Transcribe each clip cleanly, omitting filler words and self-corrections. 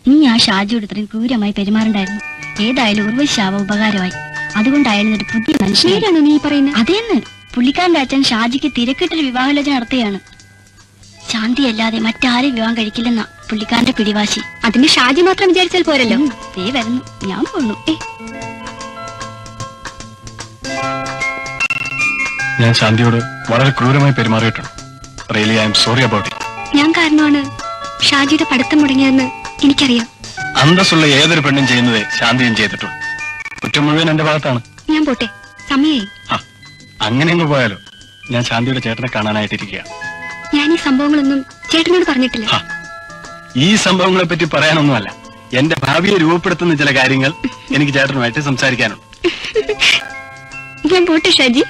നീ ആ ഷാജിയോട് ഇത്രയും ക്രൂരമായി പെരുമാറണ്ടായിരുന്നു. ഏതായാലും ഉർവശാവ ഉപകാരമായി. അതുകൊണ്ടായിരുന്നു ഒരു പുതിയ മനുഷ്യനാണ് നീ പറയുന്നത്. അതേന്ന് പുള്ളിക്കാരന്റെ അച്ഛൻ ഷാജിക്ക് തിരക്കിട്ടൊരു വിവാഹാലോചന നടത്തുകയാണ്. ശാന്തിയല്ലാതെ മറ്റാരും വിവാഹം കഴിക്കില്ലെന്ന പുള്ളിക്കാരന്റെ പിടിവാശി. അതിന് ഷാജി മാത്രം വിചാരിച്ചാൽ പോരല്ലോ. ദേ വരുന്നു, ഞാൻ പോണു. ഞാൻ ശാന്തിയോട് വളരെ ക്രൂരമായി പെരുമാറിയിട്ടുണ്ട്. Really I am sorry about it. ഞാൻ കാരണമാണ് ഷാജിയുടെ പഠിത്തം മുടങ്ങിയതെന്ന് എനിക്കറിയാം. അന്തസ്സുള്ള ഏതൊരു പെണ്ണും ചെയ്യുന്നതേ ശാന്തിയും ചെയ്തിട്ടുള്ളൂ. കുറ്റം മുഴുവൻ എന്റെ ഭാഗത്താണ്. ഞാൻ പോട്ടെ, സമയായി. അങ്ങനെയെങ്കിൽ പോയാലോ? ഞാൻ ശാന്തിയുടെ ചേട്ടനെ കാണാനായിട്ടിരിക്കുകയാണ്. ഞാൻ ഈ സംഭവങ്ങളൊന്നും ചേട്ടനോട് പറഞ്ഞിട്ടില്ല. ഈ സംഭവങ്ങളെ പറ്റി പറയാനൊന്നുമല്ല, എന്റെ ഭാവിയെ രൂപപ്പെടുത്തുന്ന ചില കാര്യങ്ങൾ എനിക്ക് ചേട്ടനുമായിട്ട് സംസാരിക്കാനുണ്ട്. ഞാൻ പോട്ടെ ഷാജി.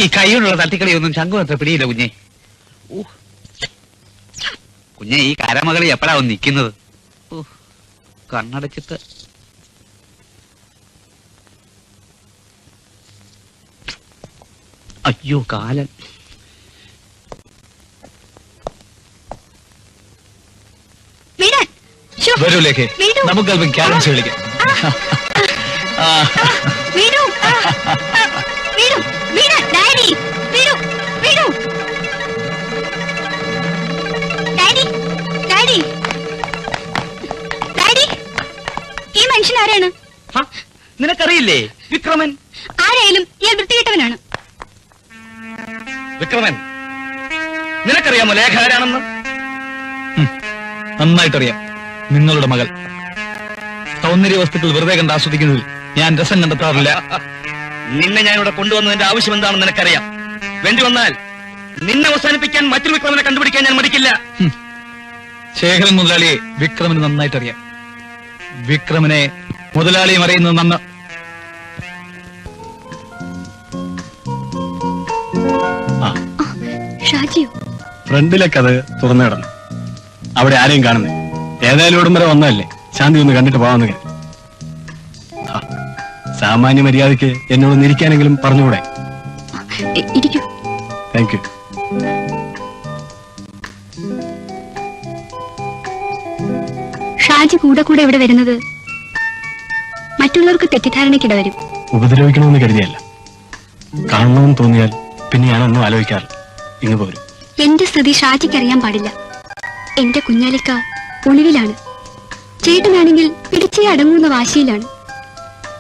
ഈ കൈയോടുള്ള തട്ടിക്കളിയൊന്നും ശങ്കുവത്ര പിടിയില്ല കുഞ്ഞെ. കുഞ്ഞെ, ഈ കരമകളി എപ്പോഴാവും നിൽക്കുന്നത്? കണ്ണടച്ചിട്ട് അയ്യോ കാലൻ. വരൂലേക്ക് നമുക്ക് അല്പം ക്യാരംസ് കളിക്കാം. ഈ മനുഷ്യൻ ആരാണ്? നിനക്കറിയില്ലേ? വിക്രമൻ. ആരായാലും ഇയാൾ വൃത്തികെട്ടവനാണ്. വിക്രമൻ, നിനക്കറിയാമോ ലേഖ ആരാണെന്ന്? നന്നായിട്ടറിയാം. നിങ്ങളുടെ മകൾ. സൗന്ദര്യ വസ്തുക്കൾ വെറുതെ കണ്ട് ആസ്വദിക്കുന്നതിൽ ഞാൻ രസം കണ്ടെത്താറില്ല. നിന്നെ ഞാൻ ഇവിടെ കൊണ്ടുവന്നതിന്റെ ആവശ്യം എന്താണെന്ന് നിനക്കറിയാം. വേണ്ടി വന്നാൽ നിന്നെ അവസാനിപ്പിക്കാൻ മറ്റൊരു വിക്രമനെ കണ്ടുപിടിക്കാൻ ഞാൻ മടിക്കില്ല. ശേഖരൻ മുതലാളിയെ വിക്രമന് നന്നായിട്ടറിയാം. വിക്രമനെ മുതലാളിയും അറിയുന്നത് നന്ന്. ഫ്രണ്ടിലേക്ക് അത് തുറന്നു കിടന്നു. അവിടെ ആരെയും കാണുന്നേ. ഏതായാലും ഇവിടം വരെ വന്നതല്ലേ, ശാന്തി ഒന്ന് കണ്ടിട്ട് പോവാന്ന് കരുതി. സാമാന്യ മര്യാദയ്ക്ക് എന്നോട് ഇരിക്കാനെങ്കിലും പറഞ്ഞുകൂടെ? Thank you. ഷാജി കൂടെ കൂടെ ഇവിടെ വരുന്നത് മറ്റുള്ളവർക്ക് തെറ്റിദ്ധാരണയ്ക്കിട വരും. ഉപദ്രവിക്കണമെന്ന് കരുതിയല്ല, കാണണമെന്ന് തോന്നിയാൽ പിന്നെ ഞാനൊന്നും ആലോചിക്കാറില്ല. ഇങ്ങ് പോരും. എന്റെ സ്ഥിതി ഷാജിക്ക് അറിയാൻ പാടില്ല. എന്റെ കുഞ്ഞാലിക്ക ഒളിവിലാണ്. ചേട്ടനാണെങ്കിൽ പിടിച്ചേ അടങ്ങുന്ന വാശിയിലാണ്.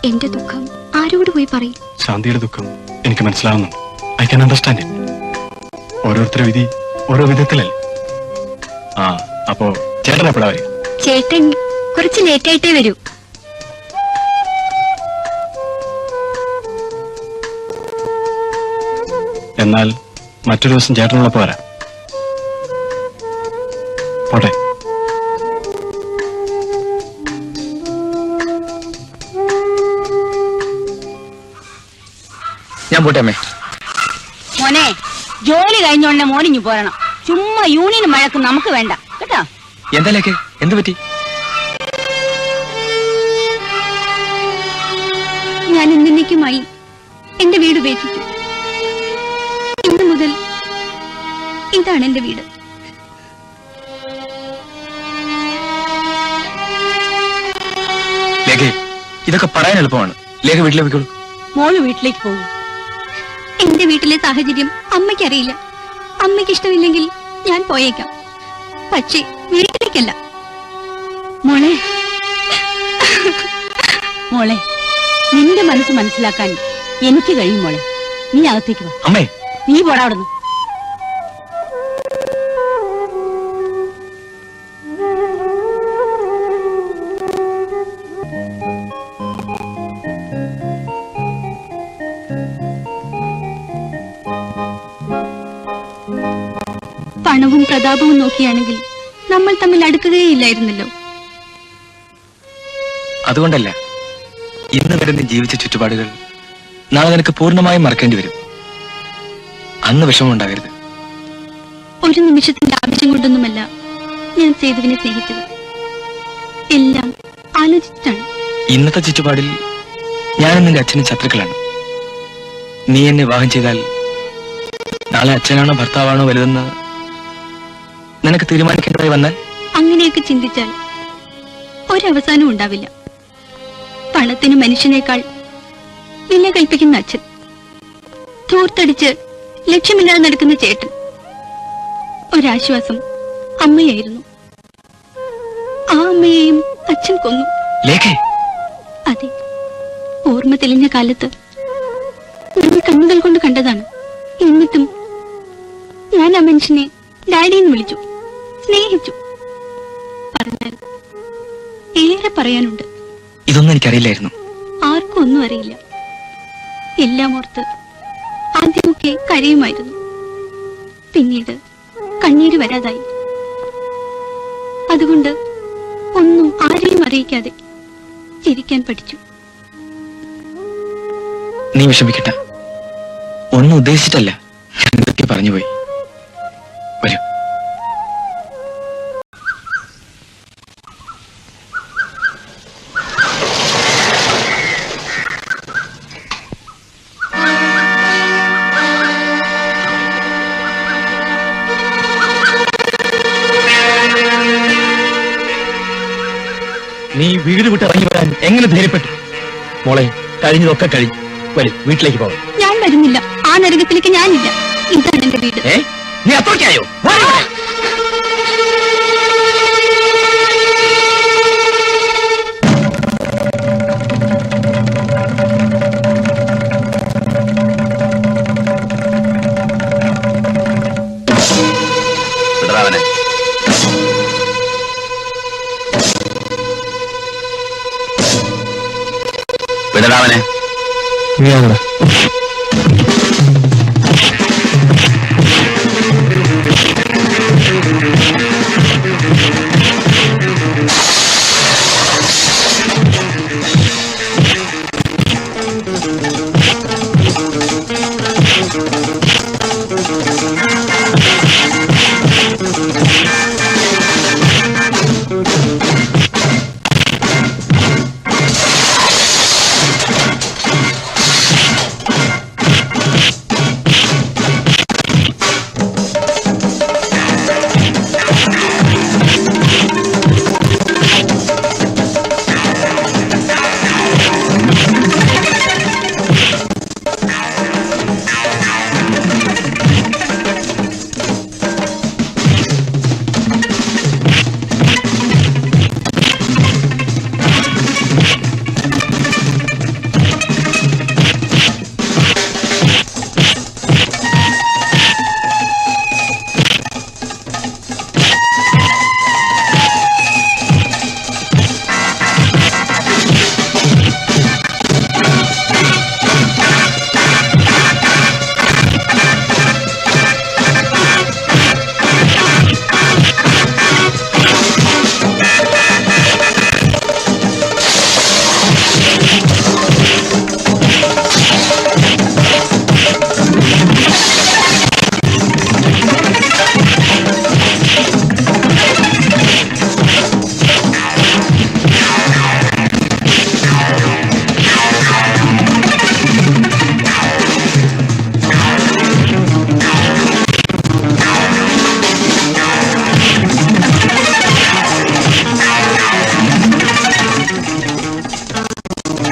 എന്റെ ദുഃഖം ആരോട് പോയി പറയും? ശാന്തിയുടെ ദുഃഖം എനിക്ക് മനസ്സിലാവുന്നുണ്ട്. I can understand it. ഓരോരുത്തരുടെ വിധി ഓരോ വിധത്തിലല്ലേ. അപ്പോ ചേട്ടൻ എപ്പോഴാ വരിക? ചേട്ടൻ കുറച്ച് ലേറ്റായിട്ടേ വരൂ. എന്നാൽ മറ്റൊരു ദിവസം ചേട്ടനുള്ളപ്പോ വരാം. പോട്ടെ. ഞാൻ പോട്ടെ അമ്മേ. മോനെ, ജോലി കഴിഞ്ഞോണ്ടേ മോനിഞ്ഞു പോരണം. ചുമ്മാ യൂണിയൻ മഴക്ക് നമുക്ക് വേണ്ട കേട്ടോ. എന്താ എന്ത് പറ്റി? ഞാൻ എന്നേക്കുമായി എന്റെ വീട് ഉപേക്ഷിച്ചു. ഇന്നു മുതൽ ഇതാണ് എന്റെ വീട്. ഇതൊക്കെ പറയാൻ എളുപ്പമാണ്. ലേഖ വീട്ടിലേക്ക് പോയിക്കോളൂ. മോള് വീട്ടിലേക്ക് പോകും. എന്റെ വീട്ടിലെ സാഹചര്യം അമ്മയ്ക്കറിയില്ല. അമ്മയ്ക്ക് ഇഷ്ടമില്ലെങ്കിൽ ഞാൻ പോയേക്കാം, പക്ഷേ വീട്ടിലേക്കല്ല. മോളെ മോളെ നിന്റെ മനസ്സ് മനസ്സിലാക്കാൻ എനിക്ക് കഴിയും മോളെ. നീ അകത്തേക്ക് വാ. അമ്മേ, നീ പോടാ അവിടുന്ന്. പണവും പ്രതാപവും നോക്കിയാണെങ്കിൽ നമ്മൾ തമ്മിൽ അടുക്കുകയില്ലായിരുന്നല്ലോ. അതുകൊണ്ടല്ല, ഇന്ന് വരെ നീ ജീവിച്ച ചുറ്റുപാടുകൾ നാളെ നിനക്ക് പൂർണ്ണമായും മറക്കേണ്ടി വരും. അന്ന് വിഷമമുണ്ടാകരുത്. ഒരു നിമിഷത്തിന്റെ ആവശ്യം കൊണ്ടൊന്നുമല്ല ഞാൻ സേതുവിനെ സ്നേഹിച്ചത്. എല്ലാം ആലോചിച്ചിട്ടാണ്. ഇന്നത്തെ ചുറ്റുപാടിൽ ഞാനും നിന്റെ അച്ഛനും ശത്രുക്കളാണ്. നീ എന്നെ വിവാഹം ചെയ്താൽ നാളെ അച്ഛനാണോ ഭർത്താവാണോ വലുതെന്ന് നിനക്ക് തീരുമാനിക്കേണ്ടതായി വന്നാൽ? അങ്ങനെയൊക്കെ ചിന്തിച്ചാൽ ഒരവസാനവും ഉണ്ടാവില്ല. പണത്തിന് മനുഷ്യനേക്കാൾ വില കൽപ്പിക്കുന്ന അച്ഛൻ, ധൂർത്തടിച്ച് ലക്ഷ്യമില്ലാതെ നടക്കുന്ന ചേട്ടൻ, ഒരാശ്വാസം അമ്മയായിരുന്നു. ആ അമ്മയെയും അച്ഛൻ കൊന്നു. ലേഖേ, അതെ, ഓർമ്മ തെളിഞ്ഞ കാലത്ത് ഞാൻ കണ്ണുകൾ കൊണ്ട് കണ്ടതാണ്. എന്നിട്ടും ഞാൻ ആ മനുഷ്യനെ ഡാഡിയെന്ന് വിളിച്ചു, സ്നേഹിച്ചു. പറഞ്ഞാൽ ഏറെ പറയാനുണ്ട്. ഇതൊന്നും എനിക്കറിയില്ലായിരുന്നു. ആർക്കും ഒന്നും അറിയില്ല. എല്ലാം ഓർത്ത് ആദ്യമൊക്കെ കരയുമായിരുന്നു. പിന്നീട് കണ്ണീര് വരാതായി. അതുകൊണ്ട് ഒന്നും ആരെയും അറിയിക്കാതെ ചിരിക്കാൻ പഠിച്ചു. നീ വിഷമിക്കട്ട, ഒന്നും ഉദ്ദേശിച്ചിട്ടല്ല, ഞാൻ ഇതൊക്കെ പറഞ്ഞുപോയി. വരൂ. നീ വീട് വിട്ട് ഇറങ്ങി വരാൻ എങ്ങനെ ധൈര്യപ്പെട്ടു? മോളെ, കഴിഞ്ഞതൊക്കെ കഴിഞ്ഞു. വരും, വീട്ടിലേക്ക് പോകാം. ഞാൻ വരുന്നില്ല. ആ നരകത്തിലേക്ക് ഞാനില്ല. ഇതാണ് എന്റെ വീട്. നീ അത്രയ്ക്കായോ? വിടറാവനെ. വിടറാവനെ. നീ ആകടാ.